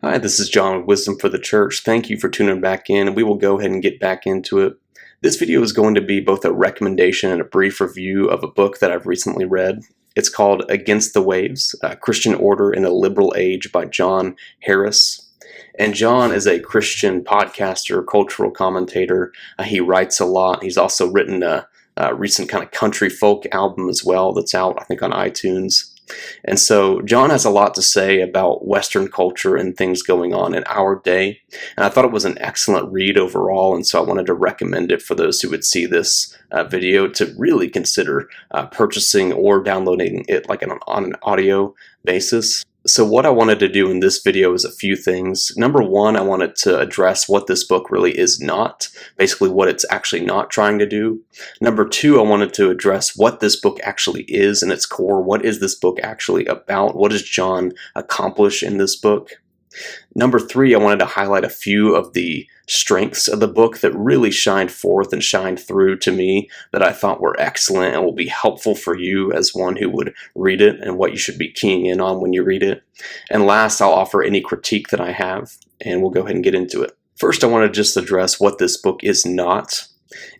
Hi, this is John with Wisdom for the Church. Thank you for tuning back in, and we will go ahead and get back into it. This video is going to be both a recommendation and a brief review of a book that I've recently read. It's called Against the Waves, Christian Order in a Liberal Age by John Harris. And John is a Christian podcaster, cultural commentator. He writes a lot. He's also written a recent kind of country folk album as well that's out, I think, on iTunes. And so John has a lot to say about Western culture and things going on in our day. And I thought it was an excellent read overall, and so I wanted to recommend it for those who would see this video to really consider purchasing or downloading it like on an audio basis. So what I wanted to do in this video is a few things. Number one, I wanted to address what this book really is not, basically what it's actually not trying to do. Number two, I wanted to address what this book actually is in its core. What is this book actually about? What does John accomplish in this book? Number three, I wanted to highlight a few of the strengths of the book that really shined forth and shined through to me that I thought were excellent and will be helpful for you as one who would read it and what you should be keying in on when you read it. And last, I'll offer any critique that I have, and we'll go ahead and get into it. First, I want to just address what this book is not.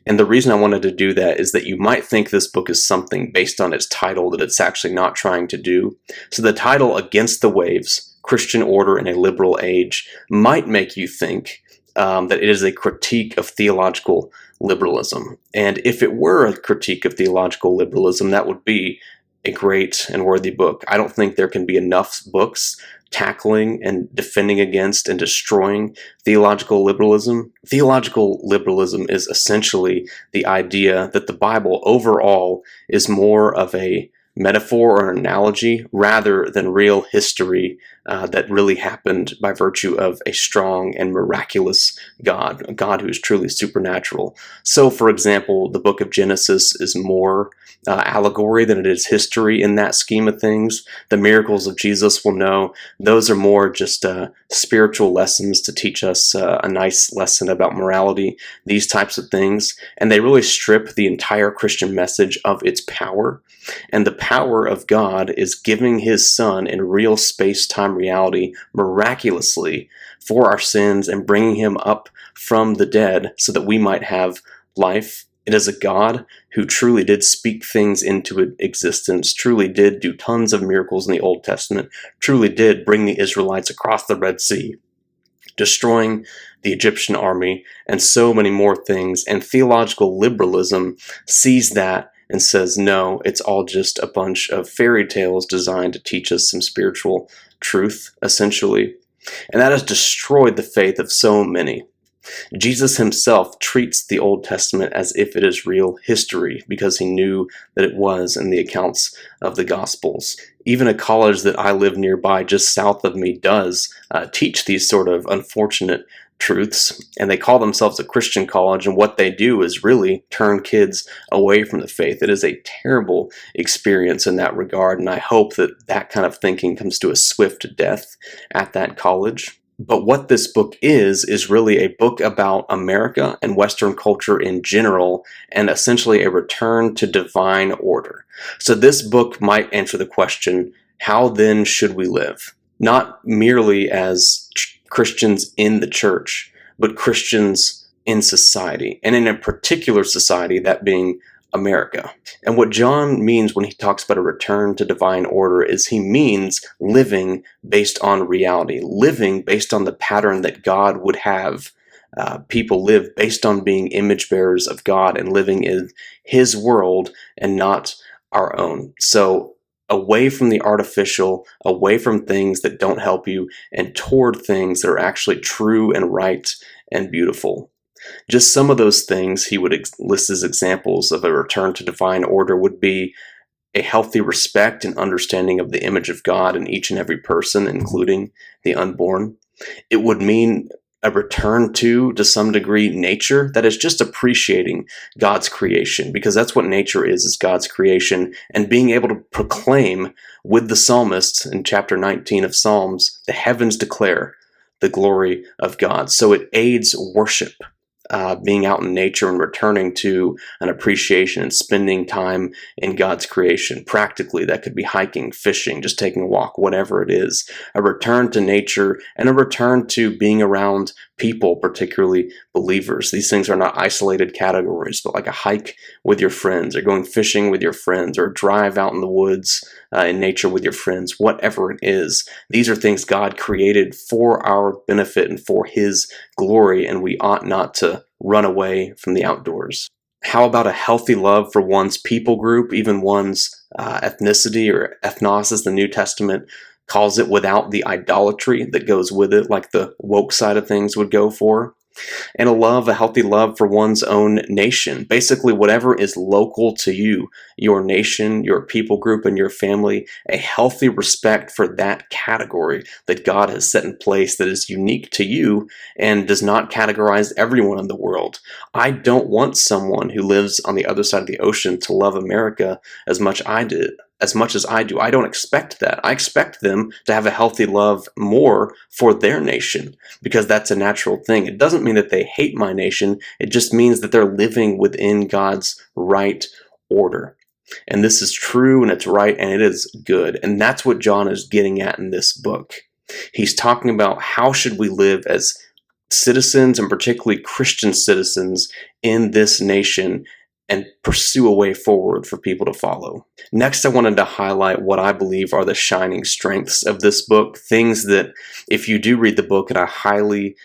And the reason I wanted to do that is that you might think this book is something based on its title that it's actually not trying to do. So the title, Against the Waves, Christian Order in a Liberal Age, might make you think that it is a critique of theological liberalism. And if it were a critique of theological liberalism, that would be a great and worthy book. I don't think there can be enough books tackling and defending against and destroying theological liberalism. Theological liberalism is essentially the idea that the Bible overall is more of a metaphor or an analogy rather than real history that really happened by virtue of a strong and miraculous God, a God who is truly supernatural. So, for example, the book of Genesis is more allegory than it is history in that scheme of things. The miracles of Jesus, we'll know, those are more just spiritual lessons to teach us a nice lesson about morality, these types of things. And they really strip the entire Christian message of its power. And the power of God is giving his Son in real space-time reality miraculously for our sins and bringing him up from the dead so that we might have life. It is a God who truly did speak things into existence, truly did do tons of miracles in the Old Testament, truly did bring the Israelites across the Red Sea, destroying the Egyptian army, and so many more things. And theological liberalism sees that and says, no, it's all just a bunch of fairy tales designed to teach us some spiritual truth, essentially. And that has destroyed the faith of so many. Jesus himself treats the Old Testament as if it is real history because he knew that it was in the accounts of the Gospels. Even a college that I live nearby just south of me does teach these sort of unfortunate truths, and they call themselves a Christian college, and what they do is really turn kids away from the faith. It is a terrible experience in that regard, and I hope that that kind of thinking comes to a swift death at that college. But what this book is really a book about America and Western culture in general, and essentially a return to divine order. So this book might answer the question, how then should we live? Not merely as Christians in the church, but Christians in society, and in a particular society, that being America. And what John means when he talks about a return to divine order is he means living based on reality, living based on the pattern that God would have people live, based on being image bearers of God and living in his world and not our own. So away from the artificial, away from things that don't help you, and toward things that are actually true and right and beautiful. Just some of those things he would list as examples of a return to divine order would be a healthy respect and understanding of the image of God in each and every person, including the unborn. It would mean a return to some degree, nature, that is just appreciating God's creation, because that's what nature is God's creation, and being able to proclaim with the psalmist in chapter 19 of Psalms, the heavens declare the glory of God. So it aids worship being out in nature and returning to an appreciation and spending time in God's creation. Practically, that could be hiking, fishing, just taking a walk, whatever it is. A return to nature and a return to being around people, particularly believers. These things are not isolated categories, but like a hike with your friends, or going fishing with your friends, or a drive out in the woods in nature with your friends, whatever it is. These are things God created for our benefit and for His glory, and we ought not to run away from the outdoors. How about a healthy love for one's people group, even one's ethnicity, or ethnos as the New Testament calls it, without the idolatry that goes with it, like the woke side of things would go for? And a healthy love for one's own nation. Basically, whatever is local to you, your nation, your people group, and your family, a healthy respect for that category that God has set in place that is unique to you and does not categorize everyone in the world. I don't want someone who lives on the other side of the ocean to love America as much as I do. I don't expect that. I expect them to have a healthy love more for their nation, because that's a natural thing. It doesn't mean that they hate my nation. It just means that they're living within God's right order. And this is true, and it's right, and it is good. And that's what John is getting at in this book. He's talking about how should we live as citizens, and particularly Christian citizens in this nation, and pursue a way forward for people to follow. Next, I wanted to highlight what I believe are the shining strengths of this book, things that if you do read the book, and I highly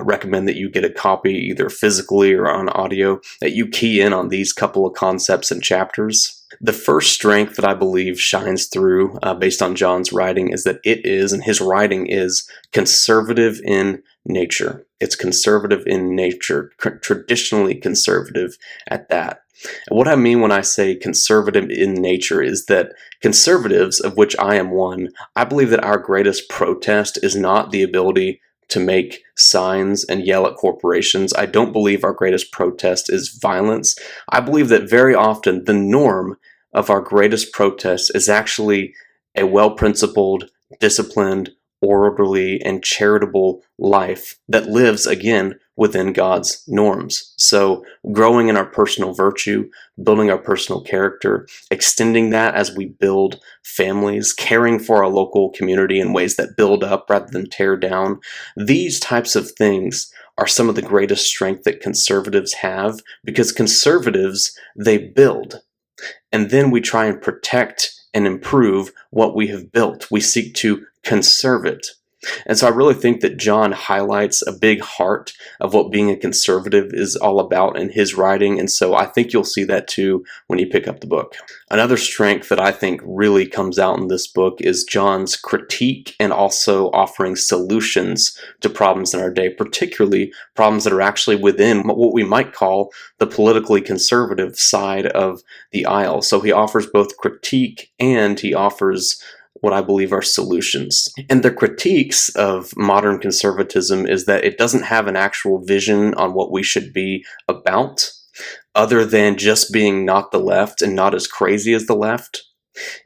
recommend that you get a copy either physically or on audio, that you key in on these couple of concepts and chapters. The first strength that I believe shines through based on John's writing is that it is, and his writing is, conservative in nature. It's conservative in nature, traditionally conservative at that. And what I mean when I say conservative in nature is that conservatives, of which I am one, I believe that our greatest protest is not the ability to make signs and yell at corporations. I don't believe our greatest protest is violence. I believe that very often the norm of our greatest protest is actually a well-principled, disciplined, orderly, and charitable life that lives, again, within God's norms. So growing in our personal virtue, building our personal character, extending that as we build families, caring for our local community in ways that build up rather than tear down. These types of things are some of the greatest strength that conservatives have, because conservatives, they build. And then we try and protect and improve what we have built. We seek to conserve it. And so I really think that John highlights a big heart of what being a conservative is all about in his writing, and so I think you'll see that too when you pick up the book. Another strength that I think really comes out in this book is John's critique and also offering solutions to problems in our day, particularly problems that are actually within what we might call the politically conservative side of the aisle. So he offers both critique and he offers what I believe are solutions. And the critiques of modern conservatism is that it doesn't have an actual vision on what we should be about, other than just being not the left and not as crazy as the left.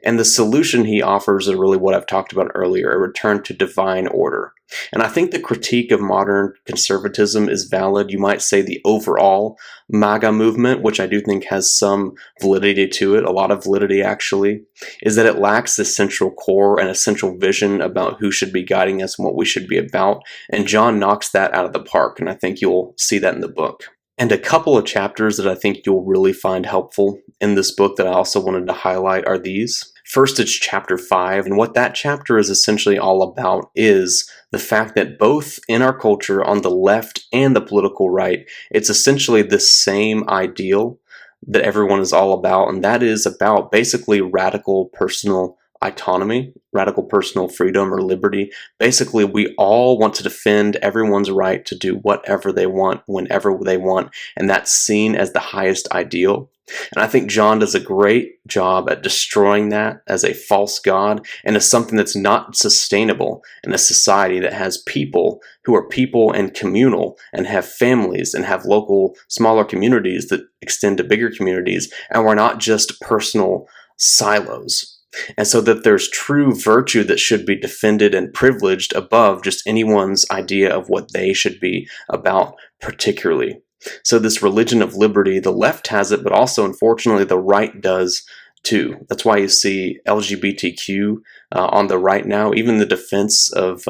And the solution he offers is really what I've talked about earlier, a return to divine order. And I think the critique of modern conservatism is valid. You might say the overall MAGA movement, which I do think has some validity to it, a lot of validity actually, is that it lacks the central core and essential vision about who should be guiding us and what we should be about. And John knocks that out of the park, and I think you'll see that in the book. And a couple of chapters that I think you'll really find helpful in this book that I also wanted to highlight are these. First, it's chapter 5, and what that chapter is essentially all about is the fact that both in our culture, on the left and the political right, it's essentially the same ideal that everyone is all about, and that is about basically radical personal autonomy, radical personal freedom or liberty. Basically, we all want to defend everyone's right to do whatever they want, whenever they want, and that's seen as the highest ideal. And I think John does a great job at destroying that as a false god and as something that's not sustainable in a society that has people who are people and communal and have families and have local smaller communities that extend to bigger communities, and we're not just personal silos. And so that there's true virtue that should be defended and privileged above just anyone's idea of what they should be about particularly. So this religion of liberty, the left has it, but also, unfortunately, the right does too. That's why you see LGBTQ on the right now, even the defense of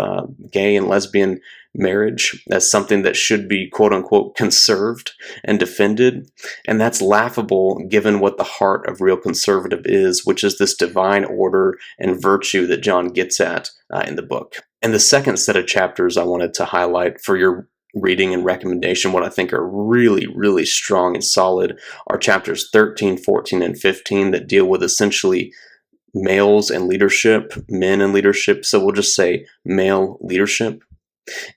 gay and lesbian marriage as something that should be quote unquote conserved and defended. And that's laughable given what the heart of real conservative is, which is this divine order and virtue that John gets at in the book. And the second set of chapters I wanted to highlight for your reading and recommendation, what I think are really, really strong and solid, are chapters 13, 14, and 15 that deal with essentially males and leadership, men and leadership. So we'll just say male leadership.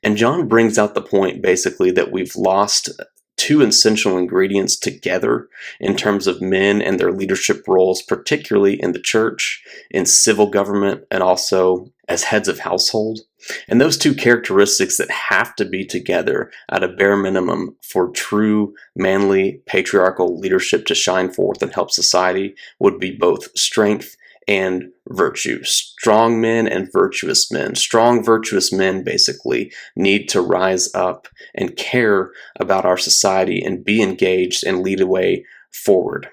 And John brings out the point basically that we've lost two essential ingredients together in terms of men and their leadership roles, particularly in the church, in civil government, and also as heads of household. And those two characteristics that have to be together at a bare minimum for true manly patriarchal leadership to shine forth and help society would be both strength and virtue. Strong men and virtuous men. Strong, virtuous men basically need to rise up and care about our society and be engaged and lead a way forward.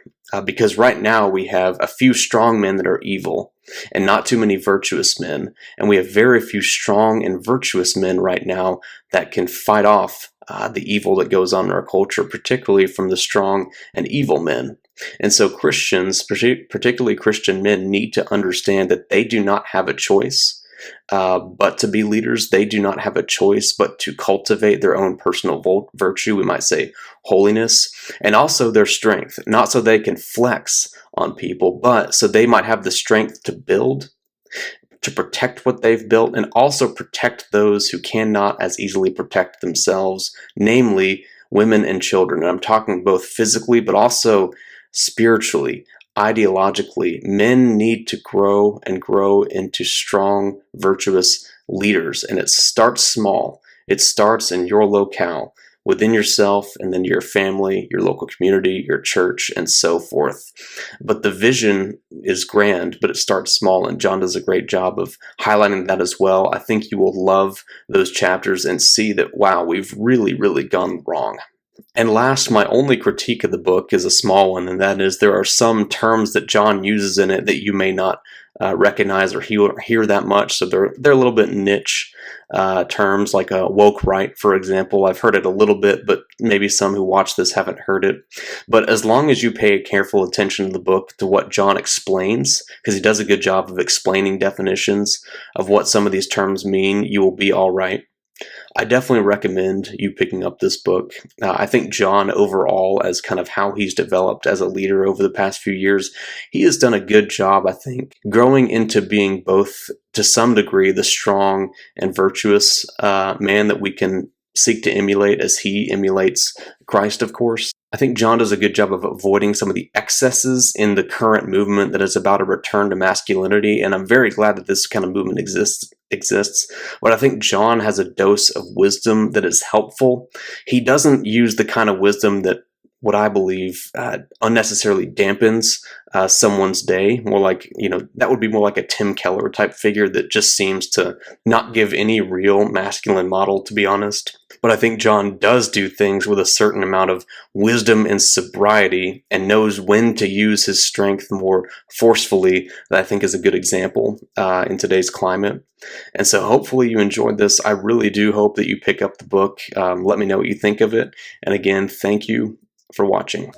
Because right now we have a few strong men that are evil and not too many virtuous men. And we have very few strong and virtuous men right now that can fight off the evil that goes on in our culture, particularly from the strong and evil men. And so Christians, particularly Christian men, need to understand that they do not have a choice but to be leaders. They do not have a choice but to cultivate their own personal virtue, we might say holiness, and also their strength, not so they can flex on people, but so they might have the strength to build, to protect what they've built, and also protect those who cannot as easily protect themselves, namely women and children. And I'm talking both physically but also spiritually, ideologically. Men need to grow and grow into strong, virtuous leaders. And it starts small. It starts in your locale, within yourself, and then your family, your local community, your church, and so forth. But the vision is grand, but it starts small, and John does a great job of highlighting that as well. I think you will love those chapters and see that, wow, we've really, really gone wrong. And last, my only critique of the book is a small one, and that is there are some terms that John uses in it that you may not recognize or hear that much. So they're a little bit niche terms, like a woke right, for example. I've heard it a little bit, but maybe some who watch this haven't heard it. But as long as you pay careful attention to the book, to what John explains, because he does a good job of explaining definitions of what some of these terms mean, you will be all right. I definitely recommend you picking up this book. I think John overall, as kind of how he's developed as a leader over the past few years, he has done a good job, I think, growing into being both, to some degree, the strong and virtuous man that we can seek to emulate as he emulates Christ, of course. I think John does a good job of avoiding some of the excesses in the current movement that is about a return to masculinity, and I'm very glad that this kind of movement exists. But I think John has a dose of wisdom that is helpful. He doesn't use the kind of wisdom that, what I believe, unnecessarily dampens someone's day. More like, that would be more like a Tim Keller type figure that just seems to not give any real masculine model, to be honest. But I think John does do things with a certain amount of wisdom and sobriety and knows when to use his strength more forcefully. That I think is a good example in today's climate. And so hopefully you enjoyed this. I really do hope that you pick up the book. Let me know what you think of it. And again, thank you for watching.